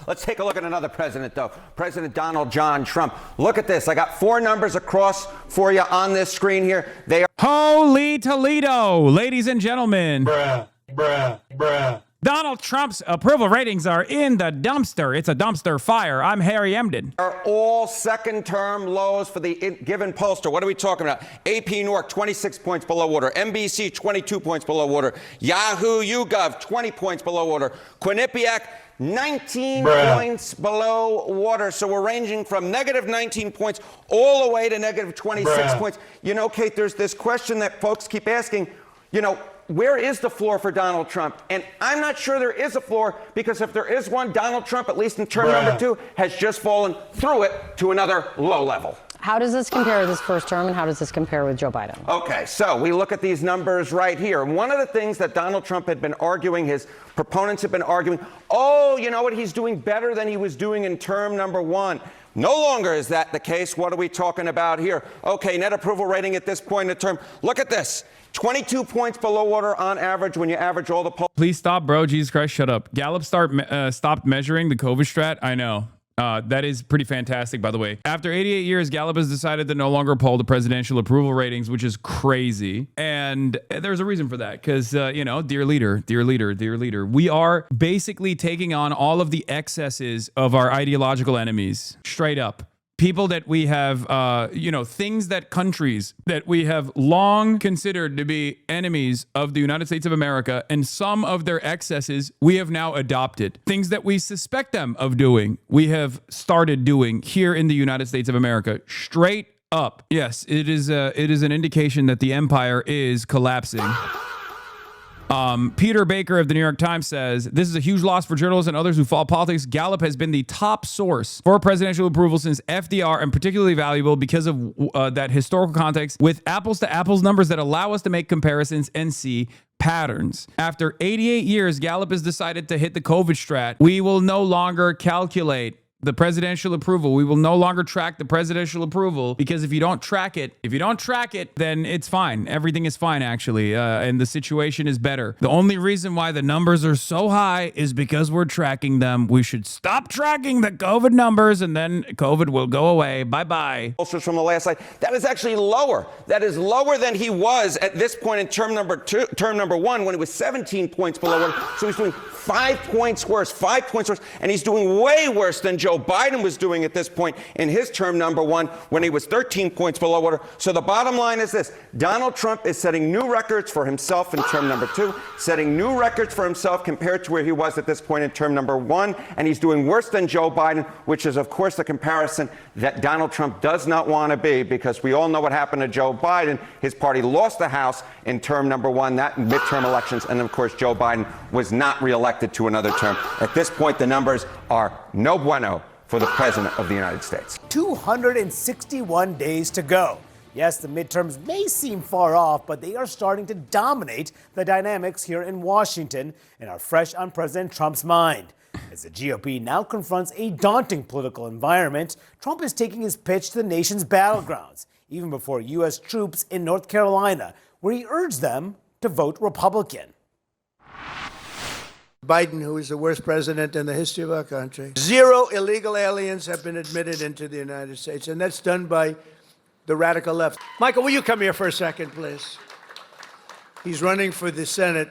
Let's take a look at another president, though. President Donald John Trump. Look at this. I got 4 numbers across for you on this screen here. They are... Holy Toledo, ladies and gentlemen. Bruh. Donald Trump's approval ratings are in the dumpster. It's a dumpster fire. I'm Harry Emden. Are all second-term lows for the given pollster. What are we talking about? AP North, 26 points below water. NBC, 22 points below water. Yahoo YouGov, 20 points below water. Quinnipiac, 19 points below water. So we're ranging from negative 19 points all the way to negative 26 points. You know, Kate, there's this question that folks keep asking, you know, where is the floor for Donald Trump? And I'm not sure there is a floor, because if there is one, Donald Trump, at least in term number 2, has just fallen through it to another low level. How does this compare with his first term, and how does this compare with Joe Biden? Okay, so we look at these numbers right here. One of the things that Donald Trump had been arguing, his proponents have been arguing, oh, you know what, he's doing better than he was doing in term number 1. No longer is that the case. What are we talking about here? Okay, net approval rating at this point in the term. Look at this. 22 points below water on average when you average all the polls. Please stop, bro. Jesus Christ, shut up. Gallup stopped measuring the COVID strat. I know. That is pretty fantastic, by the way. After 88 years, Gallup has decided to no longer poll the presidential approval ratings, which is crazy. And there's a reason for that, because, you know, dear leader, we are basically taking on all of the excesses of our ideological enemies, straight up. People that we have, things that countries that we have long considered to be enemies of the United States of America, and some of their excesses we have now adopted. Things that we suspect them of doing, we have started doing here in the United States of America, straight up. Yes, it is an indication that the empire is collapsing. Peter Baker of the New York Times says, this is a huge loss for journalists and others who follow politics. Gallup has been the top source for presidential approval since FDR, and particularly valuable because of that historical context with apples to apples numbers that allow us to make comparisons and see patterns. After 88 years, Gallup has decided to hit the COVID strat. We will no longer calculate the presidential approval. We will no longer track the presidential approval, because if you don't track it, then it's fine. Everything is fine, actually, and the situation is better. The only reason why the numbers are so high is because we're tracking them. We should stop tracking the COVID numbers, and then COVID will go away. Bye-bye. Pollsters from the last slide. That is actually lower. That is lower than he was at this point in term number 1, when he was 17 points below water. So he's doing 5 points worse, and he's doing way worse than Joe Biden was doing at this point in his term number 1, when he was 13 points below water. So the bottom line is this: Donald Trump is setting new records for himself in term number 2, setting new records for himself compared to where he was at this point in term number 1, and he's doing worse than Joe Biden, which is, of course, the comparison that Donald Trump does not want to be, because we all know what happened to Joe Biden. His party lost the House in term number 1, that midterm elections, and of course, Joe Biden was not reelected to another term. At this point, the numbers are no bueno for the President of the United States. 261 days to go. Yes, the midterms may seem far off, but they are starting to dominate the dynamics here in Washington and are fresh on President Trump's mind. As the GOP now confronts a daunting political environment, Trump is taking his pitch to the nation's battlegrounds, even before U.S. troops in North Carolina, where he urged them to vote Republican. Biden, who is the worst president in the history of our country. 0 illegal aliens have been admitted into the United States, and that's done by the radical left. Michael, will you come here for a second, please? He's running for the Senate,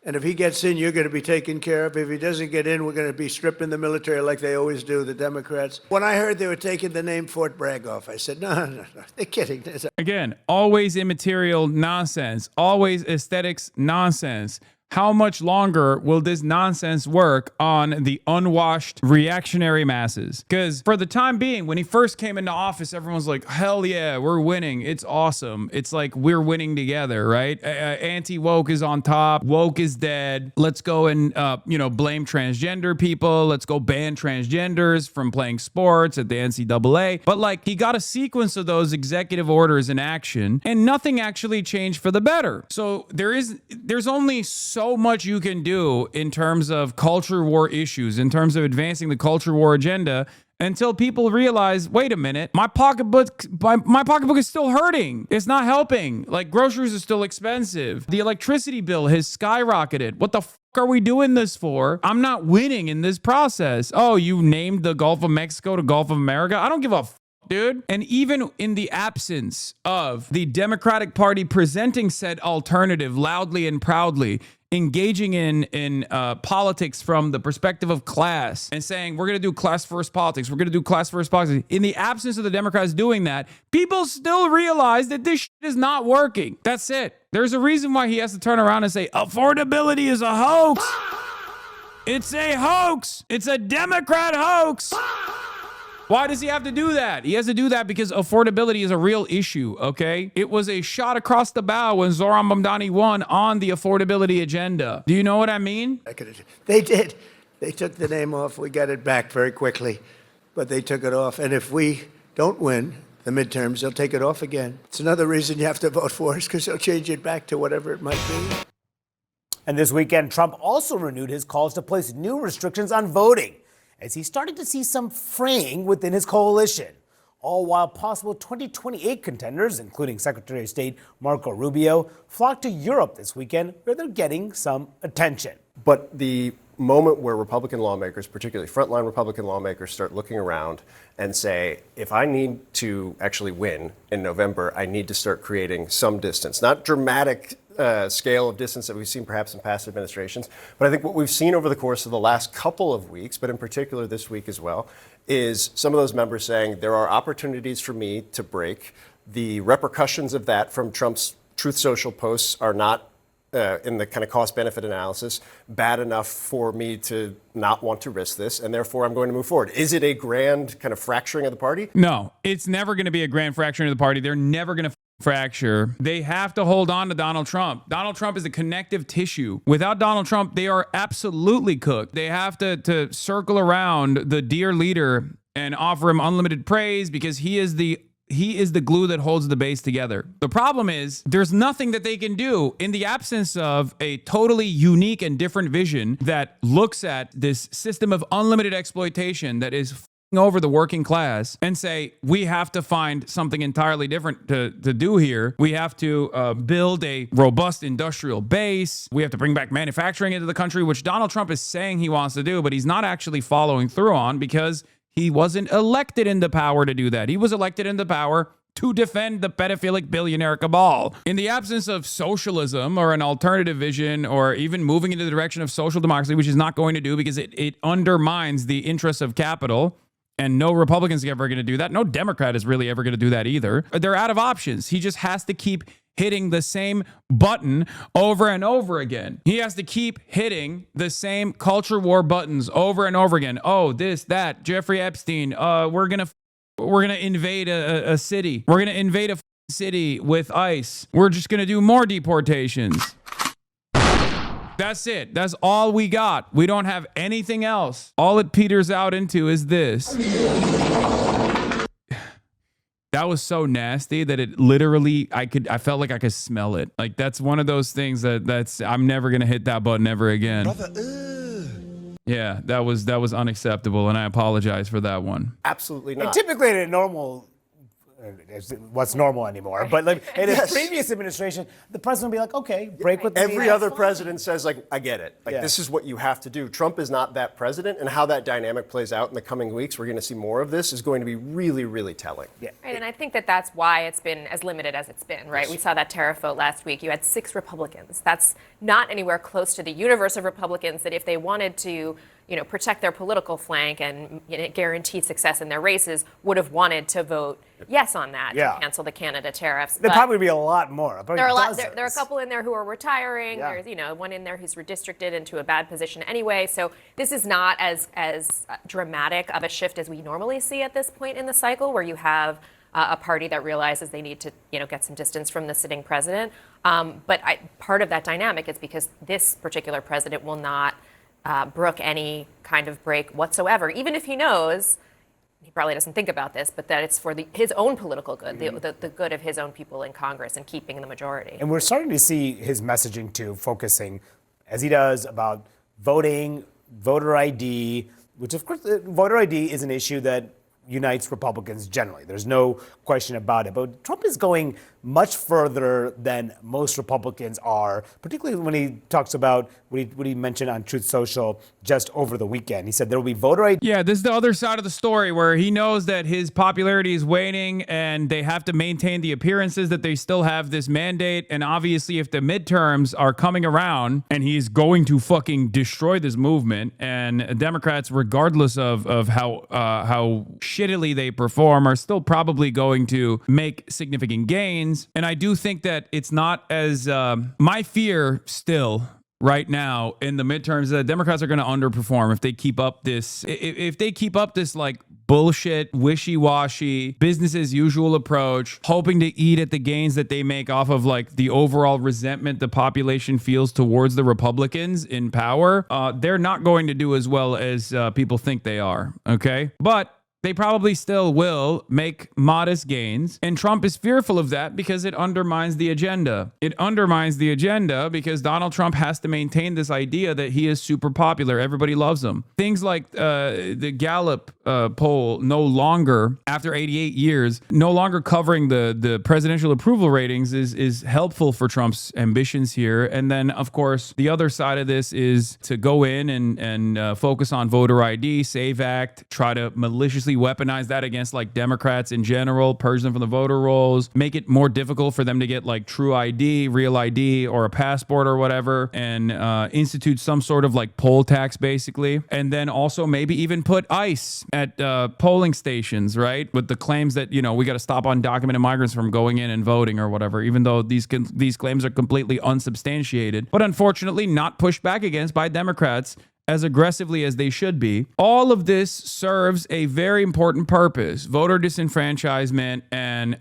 and if he gets in, you're going to be taken care of. If he doesn't get in, we're going to be stripping the military like they always do, the Democrats. When I heard they were taking the name Fort Bragg off, I said, no, they're kidding. Again, always immaterial nonsense, always aesthetics nonsense. How much longer will this nonsense work on the unwashed reactionary masses? Because for the time being, when he first came into office, everyone's like, hell yeah, we're winning. It's awesome. It's like we're winning together, right? Anti-woke is on top. Woke is dead. Let's go and, blame transgender people. Let's go ban transgenders from playing sports at the NCAA. But he got a sequence of those executive orders in action, and nothing actually changed for the better. So there's only so so much you can do in terms of culture war issues, in terms of advancing the culture war agenda, until people realize, wait a minute, my pocketbook is still hurting. It's not helping. Like, groceries are still expensive. The electricity bill has skyrocketed. What the f are we doing this for? I'm not winning in this process. Oh, you named the Gulf of Mexico to Gulf of America? I don't give a f, dude. And even in the absence of the Democratic Party presenting said alternative loudly and proudly, engaging in politics from the perspective of class and saying, we're going to do class first politics. We're going to do class first politics. In the absence of the Democrats doing that, people still realize that this shit is not working. That's it. There's a reason why he has to turn around and say, affordability is a hoax. It's a hoax. It's a Democrat hoax. Why does he have to do that? He has to do that because affordability is a real issue, okay? It was a shot across the bow when Zoran Mamdani won on the affordability agenda. Do you know what I mean? They did. They took the name off. We got it back very quickly, but they took it off. And if we don't win the midterms, they'll take it off again. It's another reason you have to vote for us, because they'll change it back to whatever it might be. And this weekend, Trump also renewed his calls to place new restrictions on voting, as he's starting to see some fraying within his coalition, all while possible 2028 contenders, including Secretary of State Marco Rubio, flock to Europe this weekend, where they're getting some attention. But the moment where Republican lawmakers, particularly frontline Republican lawmakers, start looking around and say, if I need to actually win in November, I need to start creating some distance, not dramatic scale of distance that we've seen perhaps in past administrations. But I think what we've seen over the course of the last couple of weeks, but in particular this week as well, is some of those members saying there are opportunities for me to break. The repercussions of that from Trump's Truth Social posts are not in the kind of cost-benefit analysis, bad enough for me to not want to risk this, and therefore I'm going to move forward. Is it a grand kind of fracturing of the party? No, it's never going to be a grand fracturing of the party. They're never going to fracture. They have to hold on to Donald Trump. Donald Trump is the connective tissue. Without Donald Trump, they are absolutely cooked. They have to circle around the dear leader and offer him unlimited praise because he is the glue that holds the base together. The problem is there's nothing that they can do in the absence of a totally unique and different vision that looks at this system of unlimited exploitation that is over the working class and say, we have to find something entirely different to do here. We have to build a robust industrial base. We have to bring back manufacturing into the country, which Donald Trump is saying he wants to do, but he's not actually following through on because he wasn't elected into power to do that. He was elected into power to defend the pedophilic billionaire cabal. In the absence of socialism or an alternative vision or even moving into the direction of social democracy, which is not going to do because it undermines the interests of capital, and no Republican's ever going to do that. No Democrat is really ever going to do that either. They're out of options. He just has to keep hitting the same button over and over again. He has to keep hitting the same culture war buttons over and over again. Oh, this, that, Jeffrey Epstein. We're gonna invade a city. We're gonna invade a city with ICE. We're just gonna do more deportations. That's it. That's all we got. We don't have anything else. All it peters out into is this. That was so nasty that it literally, I felt like I could smell it. Like, that's one of those things I'm never going to hit that button ever again. Yeah, that was unacceptable, and I apologize for that one. Absolutely not. And typically in a normal, what's normal anymore, but like in his previous administration, the president would be like, okay, break with Every other president says, like, I get it. Like, this is what you have to do. Trump is not that president, and how that dynamic plays out in the coming weeks, we're going to see more of this, is going to be really, really telling. Yeah. Right, and I think that's why it's been as limited as it's been, right? We saw that tariff vote last week. You had 6 Republicans. That's not anywhere close to the universe of Republicans that if they wanted to, protect their political flank and guarantee success in their races, would have wanted to vote yes on that to cancel the Canada tariffs. There'd probably be a lot more. There are a couple in there who are retiring. Yeah. There's one in there who's redistricted into a bad position anyway. So this is not as dramatic of a shift as we normally see at this point in the cycle, where you have a party that realizes they need to get some distance from the sitting president. But part of that dynamic is because this particular president will not brook any kind of break whatsoever, even if he knows, he probably doesn't think about this, but that it's for his own political good, the good of his own people in Congress and keeping the majority. And we're starting to see his messaging too, focusing as he does about voting, voter ID, which of course, voter ID is an issue that unites Republicans generally. There's no question about it. But Trump is going much further than most Republicans are, particularly when he talks about what he mentioned on Truth Social just over the weekend. He said there will be voter ID. Yeah, this is the other side of the story where he knows that his popularity is waning and they have to maintain the appearances that they still have this mandate. And obviously, if the midterms are coming around and he's going to fucking destroy this movement, and Democrats, regardless of how shittily they perform, are still probably going to make significant gains. And I do think that it's not as my fear still right now in the midterms that Democrats are going to underperform if they keep up this like bullshit, wishy-washy, business as usual approach, hoping to eat at the gains that they make off of like the overall resentment the population feels towards the Republicans in power. They're not going to do as well as people think they are. Okay, but they probably still will make modest gains. And Trump is fearful of that because it undermines the agenda. It undermines the agenda because Donald Trump has to maintain this idea that he is super popular. Everybody loves him. Things like the Gallup poll no longer, after 88 years, no longer covering the presidential approval ratings is helpful for Trump's ambitions here. And then, of course, the other side of this is to go in and focus on voter ID, SAVE Act, try to maliciously weaponize that against like Democrats in general, purge them from the voter rolls, make it more difficult for them to get like true ID, real ID, or a passport or whatever, and institute some sort of like poll tax basically. And then also maybe even put ICE at polling stations, right? With the claims that, you know, we got to stop undocumented migrants from going in and voting or whatever, even though these claims are completely unsubstantiated, but unfortunately not pushed back against by Democrats as aggressively as they should be. All of this serves a very important purpose: voter disenfranchisement and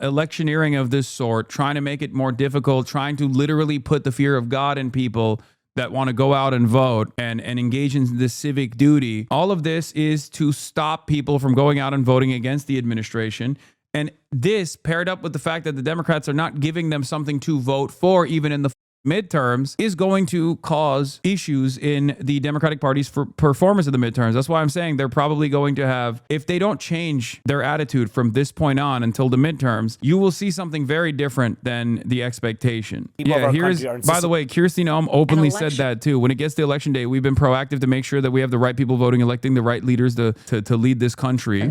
electioneering of this sort, trying to make it more difficult, trying to literally put the fear of God in people that want to go out and vote and engage in this civic duty. All of this is to stop people from going out and voting against the administration. And this, paired up with the fact that the Democrats are not giving them something to vote for, even in the midterms, is going to cause issues in the Democratic Party's performance of the midterms. That's why I'm saying they're probably going to have, if they don't change their attitude from this point on until the midterms, you will see something very different than the expectation. Yeah, here's, by the way, Kirsti Noem openly said that too. When it gets to election day, we've been proactive to make sure that we have the right people voting, electing the right leaders to lead this country.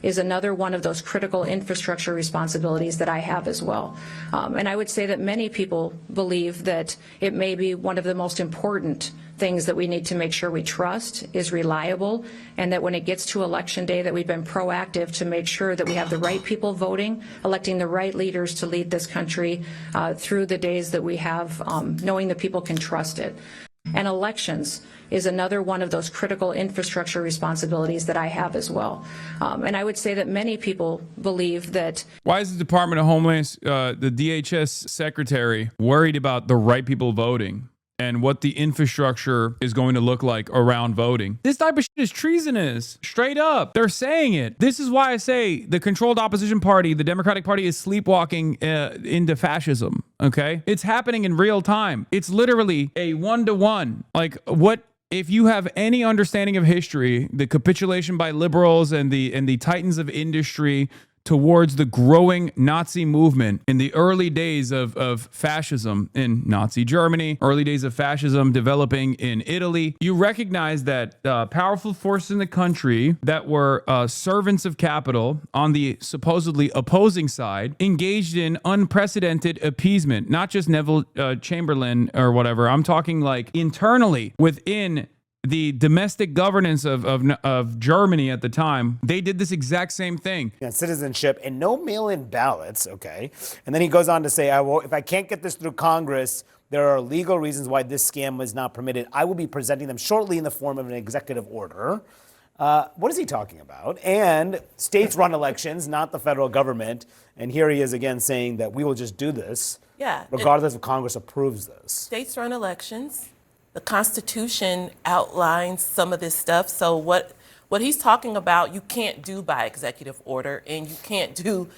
Is another one of those critical infrastructure responsibilities that I have as well. And I would say that many people believe that it may be one of the most important things that we need to make sure we trust is reliable, and that when it gets to election day that we've been proactive to make sure that we have the right people voting, electing the right leaders to lead this country through the days that we have, knowing that people can trust it. And elections is another one of those critical infrastructure responsibilities that I have as well. And I would say that many people believe that. Why is the Department of Homeland, the DHS secretary, worried about the right people voting and what the infrastructure is going to look like around voting? This type of shit is treasonous. Straight up. They're saying it. This is why I say the controlled opposition party, the Democratic Party, is sleepwalking into fascism. Okay? It's happening in real time. It's literally a 1-to-1. Like, what? If you have any understanding of history, the capitulation by liberals and the titans of industry towards the growing Nazi movement in the early days of fascism in Nazi Germany, early days of fascism developing in Italy, you recognize that powerful forces in the country that were servants of capital on the supposedly opposing side engaged in unprecedented appeasement, not just Neville Chamberlain or whatever. I'm talking like internally within the domestic governance of Germany at the time. They did this exact same thing. Citizenship and no mail-in ballots, okay? And then he goes on to say, if I can't get this through Congress, there are legal reasons why this scam is not permitted. I will be presenting them shortly in the form of an executive order. What is he talking about? And states run elections, not the federal government. And here he is again saying that we will just do this, regardless if Congress approves this. States run elections. The Constitution outlines some of this stuff. So what he's talking about, you can't do by executive order, and you can't do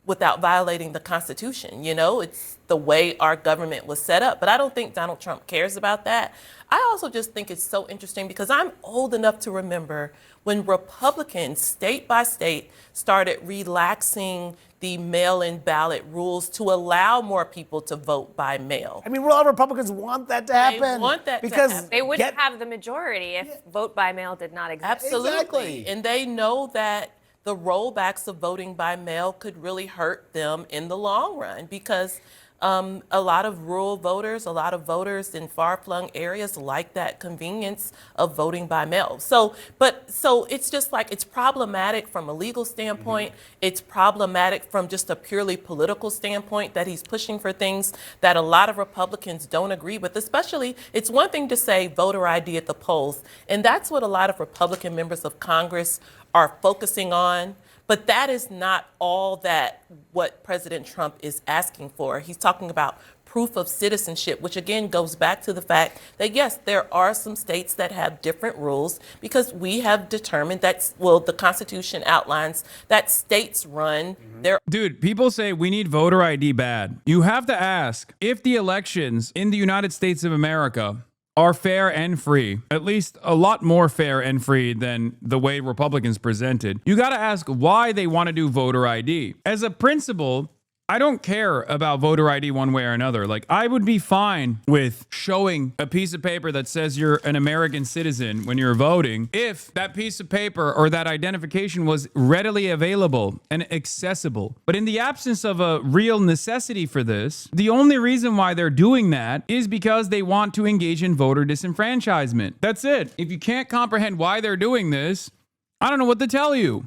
without violating the Constitution. You know, it's the way our government was set up. But I don't think Donald Trump cares about that. I also just think it's so interesting because I'm old enough to remember when Republicans, state by state, started relaxing the mail-in ballot rules to allow more people to vote by mail. I mean, a lot of Republicans want that to happen. They want that because to happen. They wouldn't have the majority if vote by mail did not exist. Absolutely. Exactly. And they know that the rollbacks of voting by mail could really hurt them in the long run because a lot of rural voters, a lot of voters in far-flung areas like that convenience of voting by mail. So it's just like, it's problematic from a legal standpoint. It's problematic from just a purely political standpoint that he's pushing for things that a lot of Republicans don't agree with. Especially, it's one thing to say voter ID at the polls, and that's what a lot of Republican members of Congress are focusing on. But that is not all that what President Trump is asking for. He's talking about proof of citizenship, which again goes back to the fact that, yes, there are some states that have different rules because we have determined that, well, the Constitution outlines that states run their. Dude, people say we need voter ID bad. You have to ask if the elections in the United States of America are fair and free, at least a lot more fair and free than the way Republicans presented. You got to ask why they want to do voter ID. As a principle, I don't care about voter ID one way or another. Like, I would be fine with showing a piece of paper that says you're an American citizen when you're voting if that piece of paper or that identification was readily available and accessible. But in the absence of a real necessity for this, the only reason why they're doing that is because they want to engage in voter disenfranchisement. That's it. If you can't comprehend why they're doing this, I don't know what to tell you.